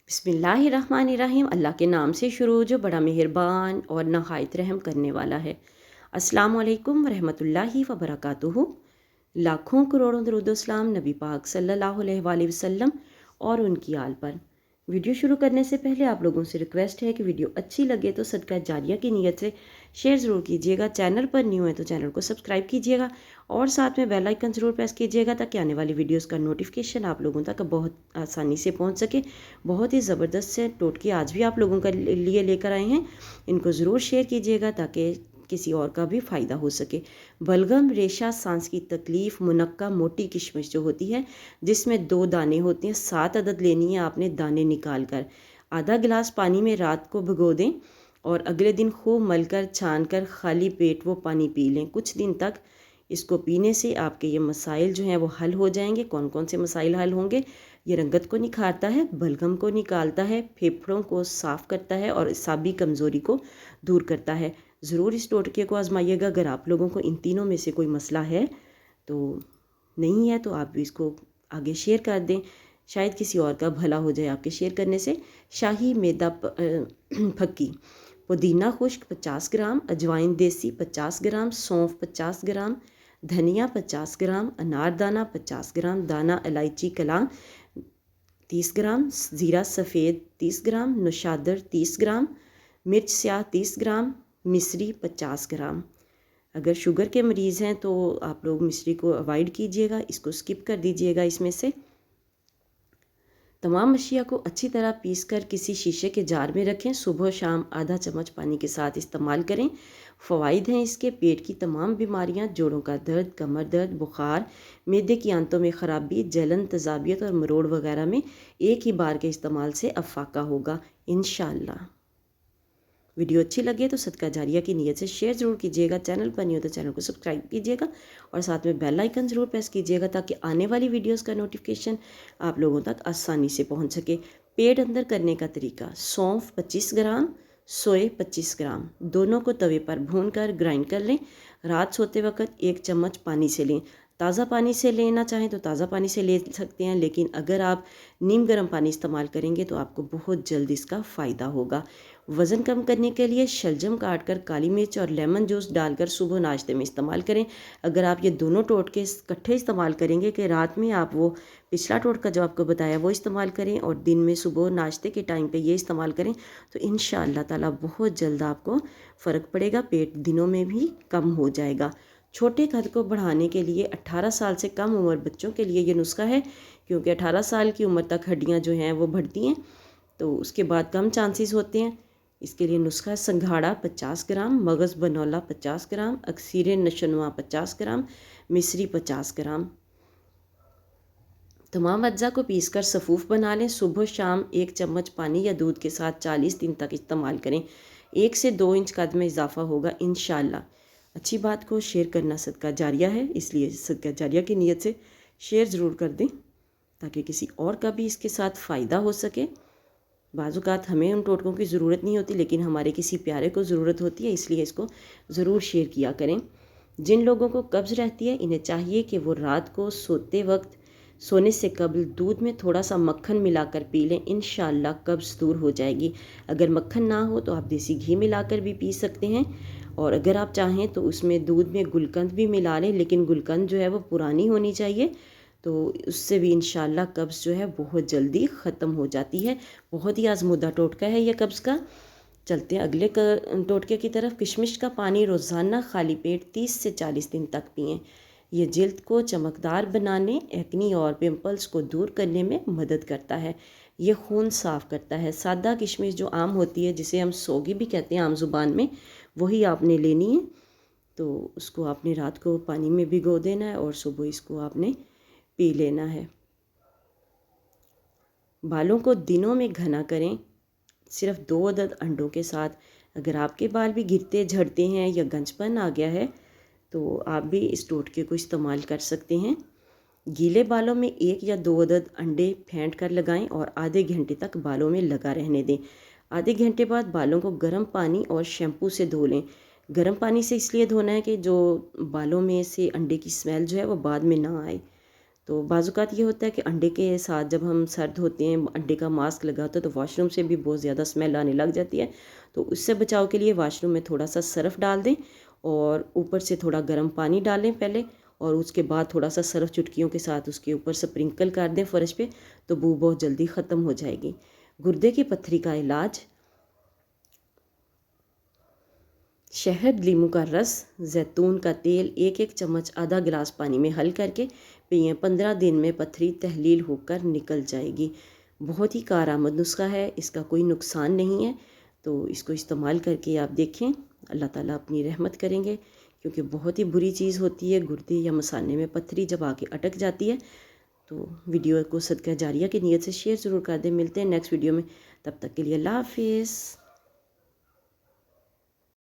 बिस्मिल्लाहिर्रहमानिर्रहीम। अल्लाह के नाम से शुरू जो बड़ा मेहरबान और नहायत रहम करने वाला है। अस्सलामु अलैकुम रहमतुल्लाहि व बरकातुहू। लाखों करोड़ों दरूद व सलाम नबी पाक सल्लल्लाहु अलैहि वसल्लम और उनकी आल पर। वीडियो शुरू करने से पहले आप लोगों से रिक्वेस्ट है कि वीडियो अच्छी लगे तो सदका जारिया की नीयत से शेयर ज़रूर कीजिएगा। चैनल पर न्यू है तो चैनल को सब्सक्राइब कीजिएगा और साथ में बेल आइकन ज़रूर प्रेस कीजिएगा ताकि आने वाली वीडियोस का नोटिफिकेशन आप लोगों तक बहुत आसानी से पहुंच सके। बहुत ही ज़बरदस्त से टोटके आज भी आप लोगों के लिए लेकर आए हैं, इनको ज़रूर शेयर कीजिएगा ताकि किसी और का भी फ़ायदा हो सके। बलगम रेशा सांस की तकलीफ़ मुनक्का मोटी किशमिश जो होती है जिसमें 2 दाने होते हैं, 7 अदद लेनी है आपने दाने निकाल कर। आधा गिलास पानी में रात को भिगो दें और अगले दिन खूब मलकर छान कर खाली पेट वो पानी पी लें। कुछ दिन तक इसको पीने से आपके ये मसाइल जो हैं वो हल हो जाएंगे। कौन कौन से मसाइल हल होंगे? ये रंगत को निखारता है, बलगम को निकालता है, फेफड़ों को साफ़ करता है और असाबी कमज़ोरी को दूर करता है। ज़रूर इस टोटके को आजमाइएगा। अगर आप लोगों को इन तीनों में से कोई मसला है तो नहीं है तो आप भी इसको आगे शेयर कर दें, शायद किसी और का भला हो जाए आपके शेयर करने से। शाही मैदा फक्की, पुदीना खुश्क 50 ग्राम, अजवाइन देसी 50 ग्राम, सौंफ 50 ग्राम, धनिया 50 ग्राम, अनारदाना 50 ग्राम, दाना इलायची कलां 30 ग्राम, ज़ीरा सफ़ेद 30 ग्राम, नौशादर 30 ग्राम, मिर्च स्याह 30 ग्राम, मिश्री 50 ग्राम। अगर शुगर के मरीज़ हैं तो आप लोग मिश्री को अवॉइड कीजिएगा, इसको स्किप कर दीजिएगा इसमें से। तमाम अशिया को अच्छी तरह पीसकर किसी शीशे के जार में रखें। सुबह शाम आधा चम्मच पानी के साथ इस्तेमाल करें। फ़वाइद हैं इसके: पेट की तमाम बीमारियां, जोड़ों का दर्द, कमर दर्द, बुखार, मैदे की आंतों में ख़राबी, जलन, तजाबियत और मरोड़ वगैरह में एक ही बार के इस्तेमाल से अफाका होगा इंशाअल्लाह। वीडियो अच्छी लगे तो सदका जारिया की नीयत से शेयर ज़रूर कीजिएगा। चैनल पर नहीं हो तो चैनल को सब्सक्राइब कीजिएगा और साथ में बेल आइकन ज़रूर प्रेस कीजिएगा ताकि आने वाली वीडियोस का नोटिफिकेशन आप लोगों तक आसानी से पहुंच सके। पेट अंदर करने का तरीका: सौंफ 25 ग्राम, सोए 25 ग्राम, दोनों को तवे पर भून कर ग्राइंड कर लें। रात सोते वक्त 1 चम्मच पानी से लें। ताज़ा पानी से लेना चाहें तो ताज़ा पानी से ले सकते हैं, लेकिन अगर आप नीम गर्म पानी इस्तेमाल करेंगे तो आपको बहुत जल्द इसका फ़ायदा होगा। वज़न कम करने के लिए शलजम काट कर काली मिर्च और लेमन जूस डालकर सुबह नाश्ते में इस्तेमाल करें। अगर आप ये दोनों टोटके इकट्ठे इस्तेमाल करेंगे कि रात में आप वो पिछला टोटका जो आपको बताया वो इस्तेमाल करें और दिन में सुबह नाश्ते के टाइम पे ये इस्तेमाल करें तो इंशाअल्लाह ताला बहुत जल्द आपको फ़र्क पड़ेगा, पेट दिनों में भी कम हो जाएगा। छोटे कद को बढ़ाने के लिए 18 साल से कम उम्र बच्चों के लिए ये नुस्खा है, क्योंकि 18 साल की उम्र तक हड्डियाँ जो हैं वो बढ़ती हैं तो उसके बाद कम चांसेस होते हैं। इसके लिए नुस्खा: संघाड़ा 50 ग्राम, मगज़ बनौला 50 ग्राम, अक्सीर नशनुआ 50 ग्राम, मिश्री 50 ग्राम। तमाम अज्जा को पीसकर सफ़ूफ बना लें। सुबह शाम 1 चम्मच पानी या दूध के साथ 40 दिन तक इस्तेमाल करें। 1 से 2 इंच कद में इजाफा होगा इंशाअल्लाह। अच्छी बात को शेयर करना सदका जारिया है, इसलिए सदका जारिया की नीयत से शेयर ज़रूर कर दें ताकि किसी और का भी इसके साथ फ़ायदा हो सके। बाज़ुकात हमें उन टोटकों की ज़रूरत नहीं होती लेकिन हमारे किसी प्यारे को ज़रूरत होती है, इसलिए इसको ज़रूर शेयर किया करें। जिन लोगों को कब्ज़ रहती है इन्हें चाहिए कि वो रात को सोते वक्त सोने से कबल दूध में थोड़ा सा मक्खन मिलाकर पी लें। इंशाअल्लाह कब्ज़ दूर हो जाएगी। अगर मक्खन ना हो तो आप देसी घी मिलाकर भी पी सकते हैं और अगर आप चाहें तो उसमें दूध में गुलकंद भी मिला लें, लेकिन गुलकंद जो है वो पुरानी होनी चाहिए, तो उससे भी इंशाअल्लाह कब्ज़ जो है बहुत जल्दी ख़त्म हो जाती है। बहुत ही आज़मूदा टोटका है ये कब्ज़ का। चलते हैं अगले टोटके की तरफ। किशमिश का पानी रोज़ाना खाली पेट 30 से 40 दिन तक पिएं। ये जल्द को चमकदार बनाने, एक्नी और पिंपल्स को दूर करने में मदद करता है। ये खून साफ़ करता है। सादा किशमिश जो आम होती है, जिसे हम सोगी भी कहते हैं आम ज़ुबान में, वही आपने लेनी है। तो उसको आपने रात को पानी में भिगो देना है और सुबह इसको आपने पी लेना है। बालों को दिनों में घना करें सिर्फ 2 अदद अंडों के साथ। अगर आपके बाल भी गिरते झड़ते हैं या गंजपन आ गया है तो आप भी इस टोटके को इस्तेमाल कर सकते हैं। गीले बालों में 1 या 2 अदद अंडे फेंट कर लगाएं और आधे घंटे तक बालों में लगा रहने दें। आधे घंटे बाद बालों को गर्म पानी और शैम्पू से धो लें। गर्म पानी से इसलिए धोना है कि जो बालों में से अंडे की स्मेल जो है वो बाद में ना आए। تو بعض اوقات یہ ہوتا ہے کہ انڈے کے ساتھ جب ہم سرد ہوتے ہیں، انڈے کا ماسک لگا ہوتا ہے تو واش روم سے بھی بہت زیادہ اسمیل آنے لگ جاتی ہے، تو اس سے بچاؤ کے لیے واش روم میں تھوڑا سا سرف ڈال دیں اور اوپر سے تھوڑا گرم پانی ڈالیں پہلے، اور اس کے بعد تھوڑا سا سرف چٹکیوں کے ساتھ اس کے اوپر سپرنکل کر دیں فرش پہ، تو بو بہت جلدی ختم ہو جائے گی۔ گردے کی پتھری کا علاج: شہد، لیموں کا رس، زیتون کا تیل، ایک چمچ آدھا گلاس پانی میں حل کر کے پئیں۔ 15 دن میں پتھری تحلیل ہو کر نکل جائے گی۔ بہت ہی کارآمد نسخہ ہے، اس کا کوئی نقصان نہیں ہے، تو اس کو استعمال کر کے آپ دیکھیں، اللہ تعالیٰ اپنی رحمت کریں گے، کیونکہ بہت ہی بری چیز ہوتی ہے گردے یا مثانے میں پتھری جب آ کے اٹک جاتی ہے۔ تو ویڈیو کو صدقہ جاریہ کی نیت سے شیئر ضرور کر دیں۔ ملتے ہیں نیکسٹ ویڈیو میں، تب تک کے لیے اللہ حافظ۔